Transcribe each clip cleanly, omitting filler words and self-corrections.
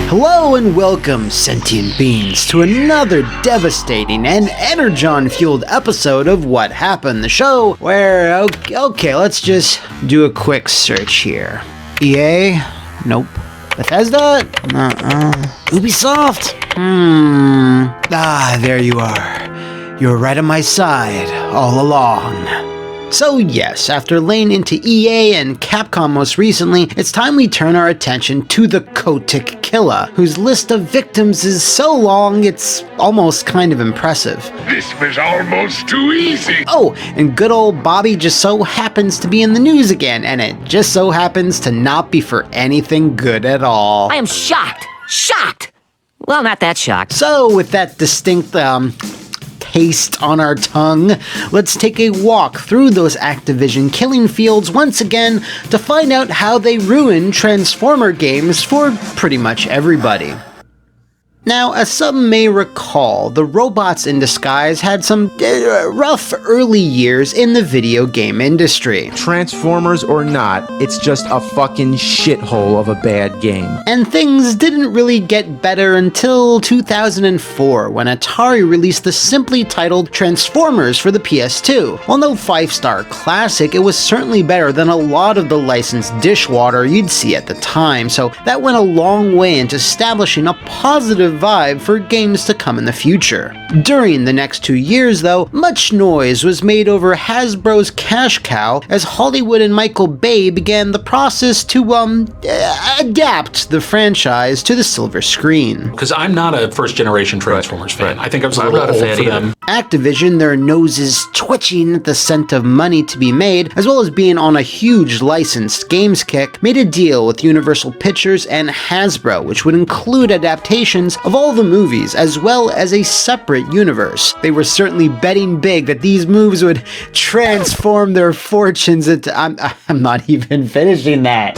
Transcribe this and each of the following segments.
Hello and welcome, sentient beings, to another devastating and energon-fueled episode of What Happened, the show where, okay, let's just do a quick search here. EA? Nope. Bethesda? Ubisoft? There you are. You were right on my side all along. So yes, after laying into EA and Capcom most recently, it's time we turn our attention to the Kotick Killer, whose list of victims is so long it's almost kind of impressive. This was almost too easy! Oh, and good old Bobby just so happens to be in the news again, and it just so happens to not be for anything good at all. I am shocked! Shocked! Well, not that shocked. So, with that distinct, taste on our tongue, let's take a walk through those Activision killing fields once again to find out how they ruin Transformer games for pretty much everybody. Now, as some may recall, the Robots in Disguise had some rough early years in the video game industry. Transformers or not, it's just a fucking shithole of a bad game. And things didn't really get better until 2004, when Atari released the simply titled Transformers for the PS2. While no 5-star classic, it was certainly better than a lot of the licensed dishwater you'd see at the time, so that went a long way into establishing a positive vibe for games to come in the future. During the next 2 years, though, much noise was made over Hasbro's cash cow as Hollywood and Michael Bay began the process to, adapt the franchise to the silver screen. Because I'm not a first-generation Transformers fan. I think I was a I'm little not a old fan for either. them. Activision, their noses twitching at the scent of money to be made, as well as being on a huge licensed games kick, made a deal with Universal Pictures and Hasbro, which would include adaptations of all the movies, as well as a separate universe. They were certainly betting big that these moves would transform their fortunes into... I'm not even finishing that.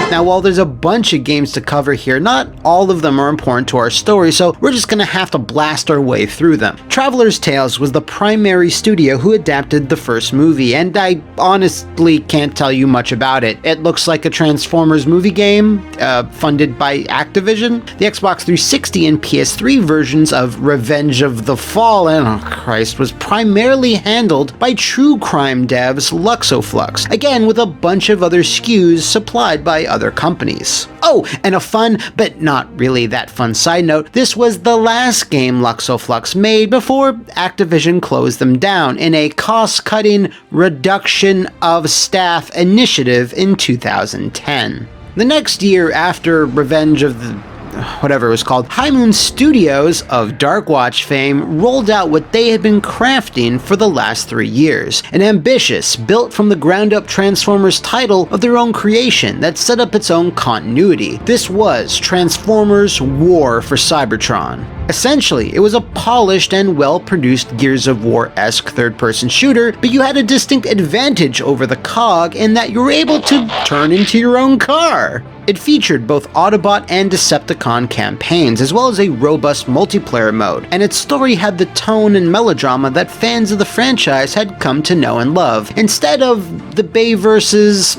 Now, while there's a bunch of games to cover here, not all of them are important to our story, so we're just gonna have to blast our way through them. Traveler's Tales was the primary studio who adapted the first movie, and I honestly can't tell you much about it. It looks like a Transformers movie game, funded by Activision. The Xbox 360 and PS3 versions of Revenge of the Fallen, oh Christ, was primarily handled by true crime devs Luxoflux, again with a bunch of other SKUs supplied by other companies. Oh, and a fun, but not really that fun side note, this was the last game Luxoflux made before Activision closed them down in a cost-cutting reduction of staff initiative in 2010. The next year after Revenge of the whatever it was called, High Moon Studios of Darkwatch fame rolled out what they had been crafting for the last 3 years. An ambitious, built from the ground up Transformers title of their own creation that set up its own continuity. This was Transformers War for Cybertron. Essentially, it was a polished and well-produced Gears of War-esque third-person shooter, but you had a distinct advantage over the COG in that you were able to turn into your own car. It featured both Autobot and Decepticon campaigns, as well as a robust multiplayer mode, and its story had the tone and melodrama that fans of the franchise had come to know and love, instead of the Bay versus,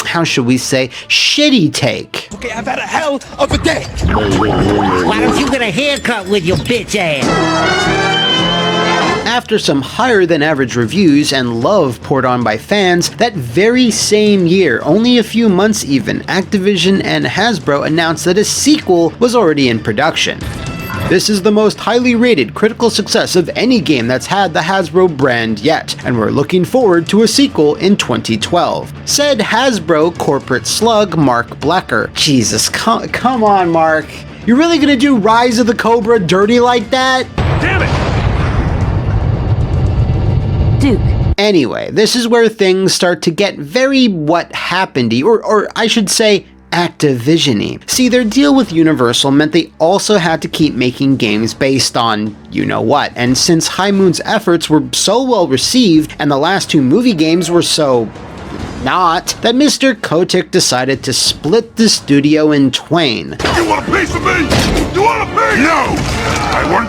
how should we say, shitty take. Okay, I've had a hell of a day. Why don't you get a haircut with your bitch ass? After some higher than average reviews and love poured on by fans, that very same year, only a few months even, Activision and Hasbro announced that a sequel was already in production. This is the most highly rated critical success of any game that's had the Hasbro brand yet, and we're looking forward to a sequel in 2012, said Hasbro corporate slug Mark Blecker. Jesus, come on, Mark. You really gonna do Rise of the Cobra dirty like that? Damn it! Duke. Anyway, this is where things start to get very what happened-y, or I should say, Activision-y. See, their deal with Universal meant they also had to keep making games based on you-know-what, and since High Moon's efforts were so well received, and the last 2 movie games were so not that Mr. Kotick decided to split the studio in twain. You want a piece of me? You want a piece? No! I want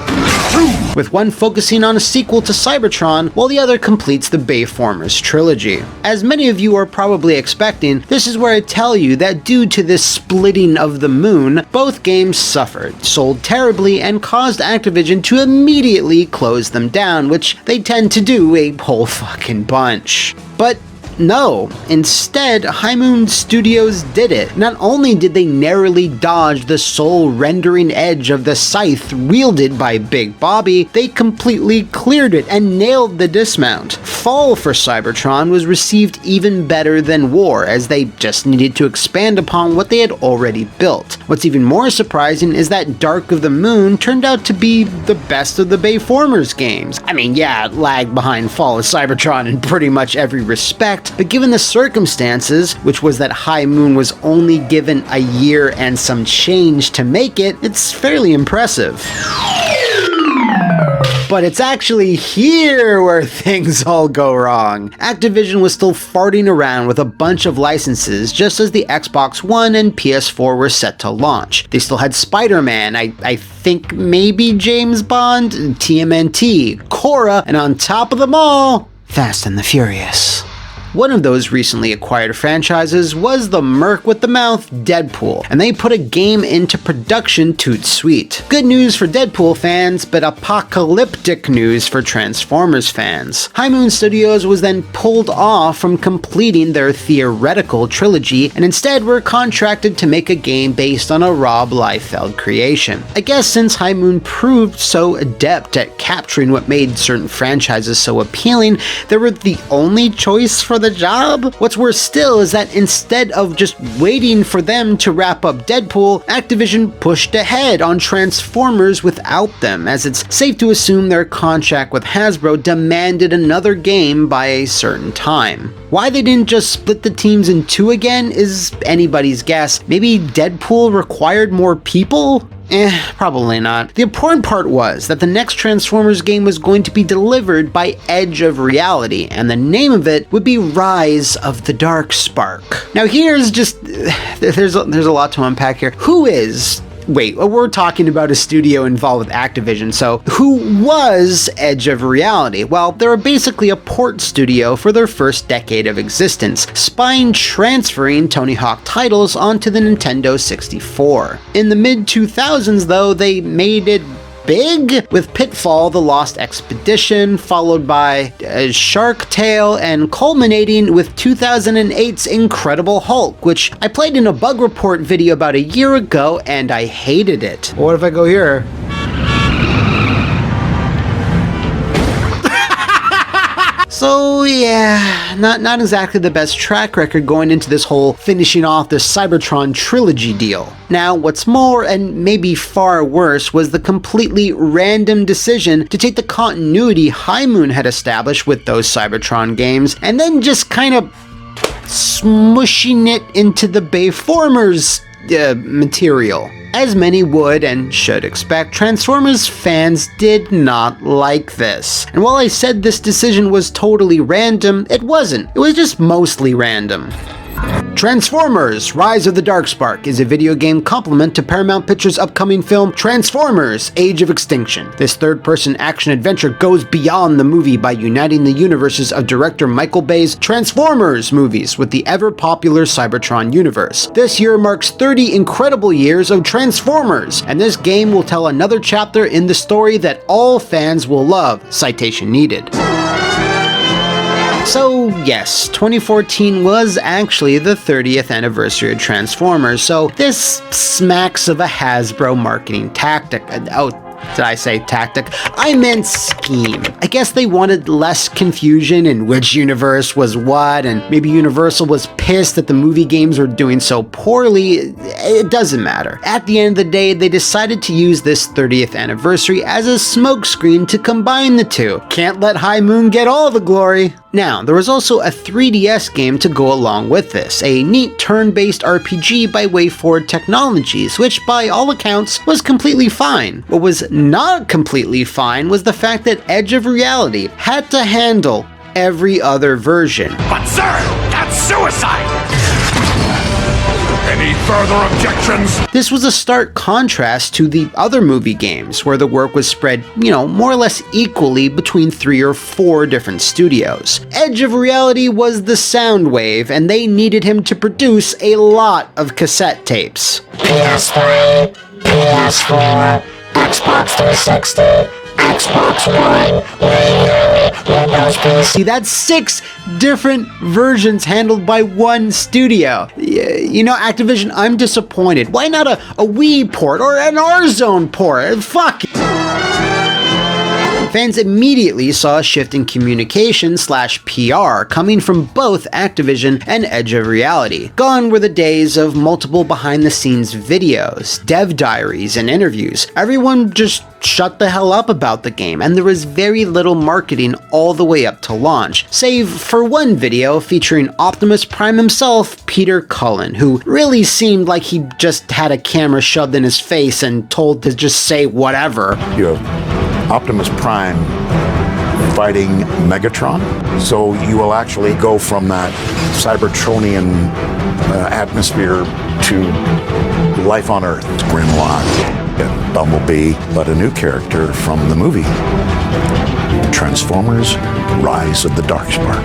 two! With one focusing on a sequel to Cybertron, while the other completes the Bayformers trilogy. As many of you are probably expecting, this is where I tell you that due to this splitting of the moon, both games suffered, sold terribly, and caused Activision to immediately close them down, which they tend to do a whole fucking bunch. But no, instead, High Moon Studios did it. Not only did they narrowly dodge the sole rendering edge of the scythe wielded by Big Bobby, they completely cleared it and nailed the dismount. Fall for Cybertron was received even better than War, as they just needed to expand upon what they had already built. What's even more surprising is that Dark of the Moon turned out to be the best of the Bayformers games. I mean, yeah, it lagged behind Fall of Cybertron in pretty much every respect, but given the circumstances, which was that High Moon was only given a year and some change to make it, it's fairly impressive. But it's actually here where things all go wrong. Activision was still farting around with a bunch of licenses just as the Xbox One and PS4 were set to launch. They still had Spider-Man, I think maybe James Bond, TMNT, Cobra, and on top of them all, Fast and the Furious. One of those recently acquired franchises was the Merc with the Mouth, Deadpool, and they put a game into production toot sweet. Good news for Deadpool fans, but apocalyptic news for Transformers fans. High Moon Studios was then pulled off from completing their theoretical trilogy, and instead were contracted to make a game based on a Rob Liefeld creation. I guess since High Moon proved so adept at capturing what made certain franchises so appealing, they were the only choice for the job? What's worse still is that instead of just waiting for them to wrap up Deadpool, Activision pushed ahead on Transformers without them, as it's safe to assume their contract with Hasbro demanded another game by a certain time. Why they didn't just split the teams in two again is anybody's guess. Maybe Deadpool required more people? Probably not. The important part was that the next Transformers game was going to be delivered by Age of Reality, and the name of it would be Rise of the Dark Spark. Now here's just, there's a lot to unpack here. Wait, we're talking about a studio involved with Activision, so who was Age of Reality? Well, they were basically a port studio for their first decade of existence, spine transferring Tony Hawk titles onto the Nintendo 64. In the mid-2000s, though, they made it big with Pitfall: The Lost Expedition, followed by Shark Tale, and culminating with 2008's Incredible Hulk, which I played in a bug report video about a year ago and I hated it. What if I go here? So yeah, not exactly the best track record going into this whole finishing off the Cybertron trilogy deal. Now, what's more, and maybe far worse, was the completely random decision to take the continuity High Moon had established with those Cybertron games, and then just kind of smushing it into the Bayformers material. As many would and should expect, Transformers fans did not like this. And while I said this decision was totally random, it wasn't. It was just mostly random. Transformers: Rise of the Darkspark is a video game complement to Paramount Pictures' upcoming film Transformers: Age of Extinction. This third-person action-adventure goes beyond the movie by uniting the universes of director Michael Bay's Transformers movies with the ever-popular Cybertron universe. This year marks 30 incredible years of Transformers, and this game will tell another chapter in the story that all fans will love. Citation needed. So yes, 2014 was actually the 30th anniversary of Transformers, so this smacks of a Hasbro marketing tactic. Did I say tactic? I meant scheme. I guess they wanted less confusion in which universe was what, and maybe Universal was pissed that the movie games were doing so poorly. It doesn't matter. At the end of the day, they decided to use this 30th anniversary as a smokescreen to combine the two. Can't let High Moon get all the glory. Now, there was also a 3DS game to go along with this, a neat turn-based RPG by WayForward Technologies, which by all accounts was completely fine. What was not completely fine was the fact that Edge of Reality had to handle every other version. But sir, that's suicide! Any further objections? This was a stark contrast to the other movie games, where the work was spread, more or less equally between 3 or 4 different studios. Edge of Reality was the sound wave, and they needed him to produce a lot of cassette tapes. PS3, PS4, Xbox 360, Xbox One, Windows PC. See, that's 6 different versions handled by one studio. Activision, I'm disappointed. Why not a Wii port or an R-Zone port? Fuck! Fans immediately saw a shift in communication/PR coming from both Activision and Edge of Reality. Gone were the days of multiple behind-the-scenes videos, dev diaries, and interviews. Everyone just shut the hell up about the game, and there was very little marketing all the way up to launch, save for one video featuring Optimus Prime himself, Peter Cullen, who really seemed like he just had a camera shoved in his face and told to just say whatever. You have Optimus Prime fighting Megatron, so you will actually go from that Cybertronian atmosphere to life on Earth. Grimlock, Bumblebee, but a new character from the movie, Transformers: Rise of the Darkspark.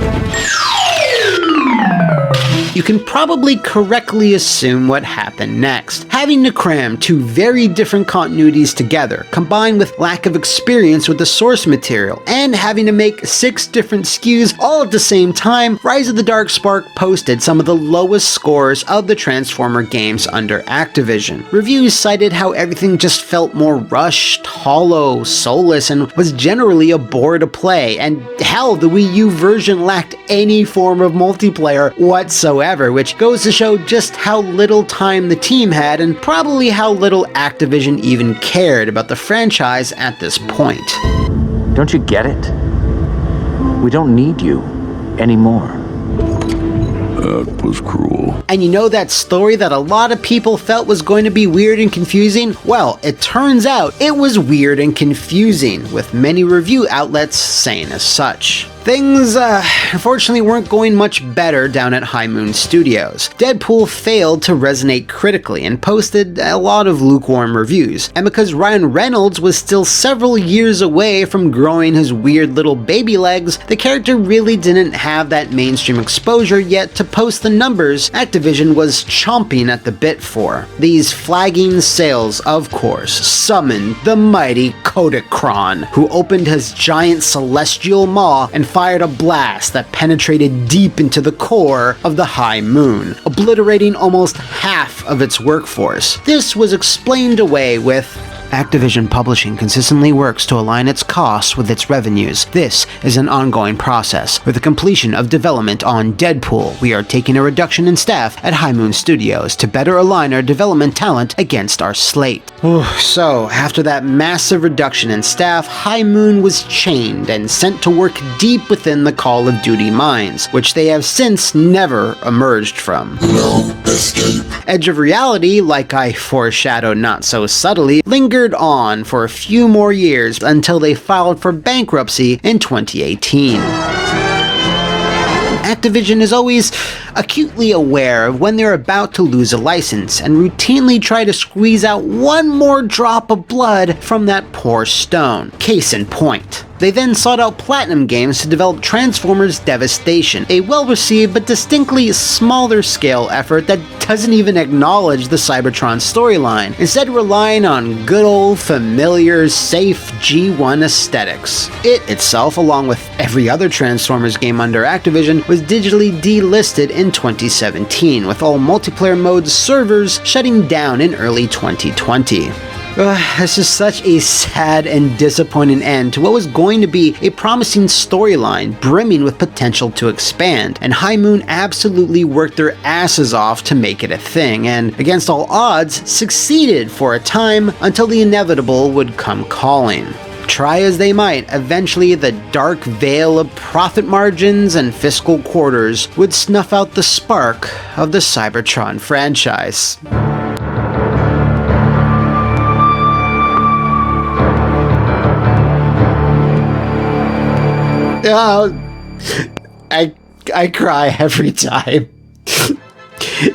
You can probably correctly assume what happened next. Having to cram 2 very different continuities together, combined with lack of experience with the source material, and having to make 6 different SKUs all at the same time, Rise of the Darkspark posted some of the lowest scores of the Transformer games under Activision. Reviews cited how everything just felt more rushed, hollow, soulless, and was generally a bore to play, and hell, the Wii U version lacked any form of multiplayer whatsoever, which goes to show just how little time the team had and probably how little Activision even cared about the franchise at this point. Don't you get it? We don't need you anymore. That was cruel. And that story that a lot of people felt was going to be weird and confusing? Well, it turns out it was weird and confusing, with many review outlets saying as such. Things, unfortunately weren't going much better down at High Moon Studios. Deadpool failed to resonate critically and posted a lot of lukewarm reviews, and because Ryan Reynolds was still several years away from growing his weird little baby legs, the character really didn't have that mainstream exposure yet to post the numbers Activision was chomping at the bit for. These flagging sales, of course, summoned the mighty Kodacron, who opened his giant celestial maw and fired a blast that penetrated deep into the core of the High Moon, obliterating almost half of its workforce. This was explained away with, Activision Publishing consistently works to align its costs with its revenues. This is an ongoing process. With the completion of development on Deadpool, we are taking a reduction in staff at High Moon Studios to better align our development talent against our slate. So, after that massive reduction in staff, High Moon was chained and sent to work deep within the Call of Duty mines, which they have since never emerged from. No escape. Edge of Reality, like I foreshadowed not so subtly, lingered on for a few more years until they filed for bankruptcy in 2018. Activision is always acutely aware of when they're about to lose a license and routinely try to squeeze out one more drop of blood from that poor stone. Case in point. They then sought out Platinum Games to develop Transformers Devastation, a well-received but distinctly smaller scale effort that doesn't even acknowledge the Cybertron storyline, instead relying on good old familiar, safe G1 aesthetics. It itself, along with every other Transformers game under Activision, was digitally delisted in 2017, with all multiplayer mode's servers shutting down in early 2020. This is such a sad and disappointing end to what was going to be a promising storyline brimming with potential to expand, and High Moon absolutely worked their asses off to make it a thing, and against all odds, succeeded for a time until the inevitable would come calling. Try as they might, eventually the dark veil of profit margins and fiscal quarters would snuff out the spark of the Cybertron franchise. I cry every time.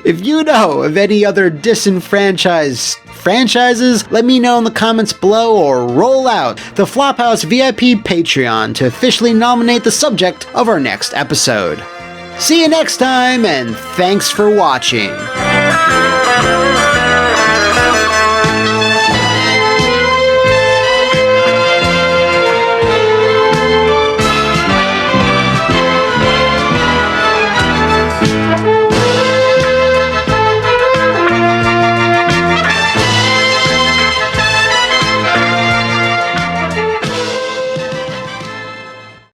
If you know of any other disenfranchised franchises, let me know in the comments below or roll out the Flophouse VIP Patreon to officially nominate the subject of our next episode. See you next time, and thanks for watching.